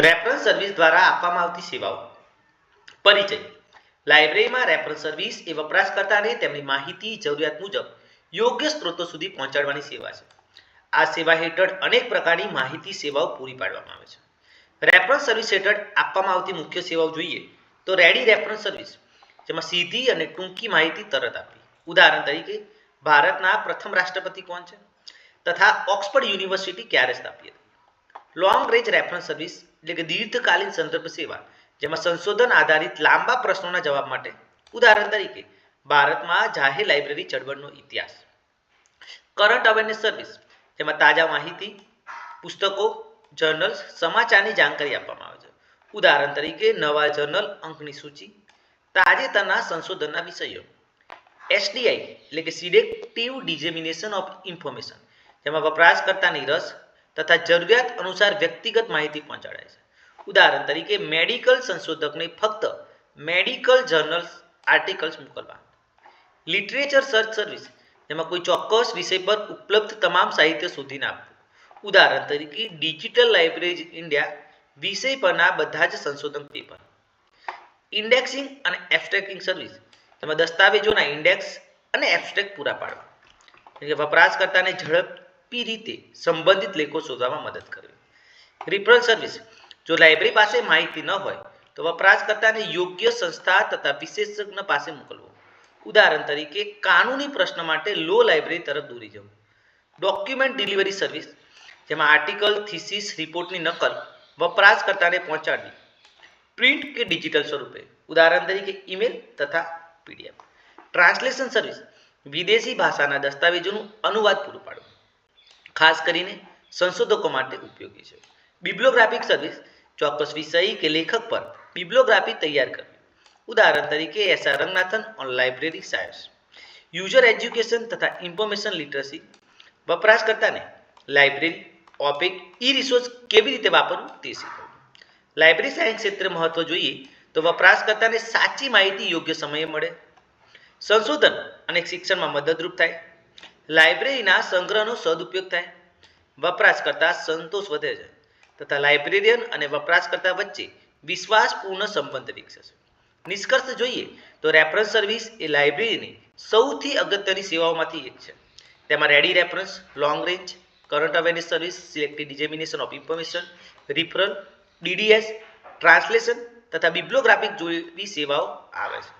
Reference service દ્વારા આપવામાં આવતી સેવાઓ. પરિચય. લાઇબ્રેરીમાં રેફરન્સ સર્વિસ એ વપરાશકર્તાને તેમની માહિતી જરૂરિયાત મુજબ યોગ્ય સ્ત્રોતો સુધી પહોંચાડવાની સેવા છે. આ સેવા હેઠળ અનેક પ્રકારની માહિતી સેવાઓ પૂરી પાડવામાં આવે છે. રેફરન્સ સર્વિસ હેઠળ આપવામાં આવતી મુખ્ય સેવાઓ જોઈએ તો રેડી રેફરન્સ સર્વિસ, જેમાં સીધી અને ટૂંકી માહિતી તરત આપવી. ઉદાહરણ તરીકે ભારતના પ્રથમ રાષ્ટ્રપતિ કોણ છે તથા ઓક્સફર્ડ યુનિવર્સિટી ક્યારે સ્થાપી હતી. લોંગ રેન્જ રેફરન્સ સર્વિસ એટલે કે દીર્ઘકાલીન સંદર્ભ સેવા, જેમાં સંશોધન આધારિત લાંબા પ્રશ્નોના જવાબ માટે, ઉદાહરણ તરીકે ભારતમાં જાહેર લાઇબ્રેરી ચળવળનો ઇતિહાસ. કરંટ અવેરનેસ સર્વિસ, જેમાં તાજા માહિતી, પુસ્તકો, જર્નલ્સ, સમાચારની જાણકારી આપવામાં આવે છે. ઉદાહરણ તરીકે નવા જર્નલ અંકની સૂચિ, તાજેતરના સંશોધનના વિષયો. એસડીઆઈ એટલે કે સિલેક્ટિવ ડિસેમિનેશન ઓફ ઇન્ફોર્મેશન, જેમાં વપરાશકર્તાની રસ તથા જરૂરિયાત અનુસાર વ્યક્તિગત માહિતી પહોંચાડાય છે. ઉદાહરણ તરીકે મેડિકલ સંશોધકને ફક્ત મેડિકલ જર્નલ્સ આર્ટિકલ્સ મોકલવા. લિટરેચર સર્ચ સર્વિસ, જેમાં કોઈ ચોક્કસ વિષય પર ઉપલબ્ધ તમામ સાહિત્ય શોધીને આપવું. ઉદાહરણ તરીકે ડિજિટલ લાઇબ્રેરી ઇન્ડિયા વિષય પરના બધા જ સંશોધન પેપર. ઇન્ડેક્સિંગ અને એબ્સ્ટ્રેક્ટિંગ સર્વિસ, જેમાં દસ્તાવેજોના ઇન્ડેક્સ અને એબ્સ્ટ્રેક્ટ પૂરા પાડવા. એટલે વપરાશકર્તાને ઝડપી રીતે સંબંધિત લેખો શોધવામાં મદદ કરવી. રિફરલ સર્વિસ, જો લાઇબ્રેરી પાસે માહિતી ન હોય તો વપરાશકર્તાને યોગ્ય સંસ્થા તથા વિશેષજ્ઞ પાસે મોકલવો. ઉદાહરણ તરીકે કાનૂની પ્રશ્ન માટે લો લાઇબ્રેરી તરફ દોરી જવું. ડોક્યુમેન્ટ ડિલિવરી સર્વિસ, જેમાં આર્ટિકલ, થીસીસ, રિપોર્ટની નકલ વપરાશકર્તાને પહોંચાડવી, પ્રિન્ટ કે ડિજિટલ સ્વરૂપે. ઉદાહરણ તરીકે ઈમેલ તથા પીડીએફ. ટ્રાન્સલેશન સર્વિસ, વિદેશી ભાષાના દસ્તાવેજોનું અનુવાદ પૂરું પાડવું, ખાસ કરીને સંશોધકો માટે ઉપયોગી છે. બિબ્લોગ્રાફિક સર્વિસ, ચોક્કસ વિષય કે લેખક પર બિબ્લોગ્રાફી તૈયાર કરવી. ઉદાહરણ તરીકે SR Ranganathan on library science. User education તથા ઇન્ફોર્મેશન લિટરસી, વપરાશકર્તાને લાઇબ્રેરી, ઓપેક, ઈ રિસોર્સ કેવી રીતે વાપરવું તે શીખવવું. લાઇબ્રેરી સાયન્સ ક્ષેત્રે મહત્વ જોઈએ તો વપરાશકર્તાને સાચી માહિતી યોગ્ય સમયે મળે, સંશોધન અને શિક્ષણમાં મદદરૂપ થાય, લાઇબ્રેરીના સંગ્રહનો સદુપયોગ થાય, વપરાશકર્તા સંતોષ વધે છે તથા લાઇબ્રેરિયન અને વપરાશકર્તા વચ્ચે વિશ્વાસપૂર્ણ સંબંધ વિકસે છે. નિષ્કર્ષ જોઈએ તો રેફરન્સ સર્વિસ એ લાઇબ્રેરીની સૌથી અગત્યની સેવાઓમાંથી એક છે. તેમાં ready reference, long range, current awareness service, selective dissemination of information, referral, DDS, translation તથા બિબ્લોગ્રાફિક જેવી સેવાઓ આવે છે.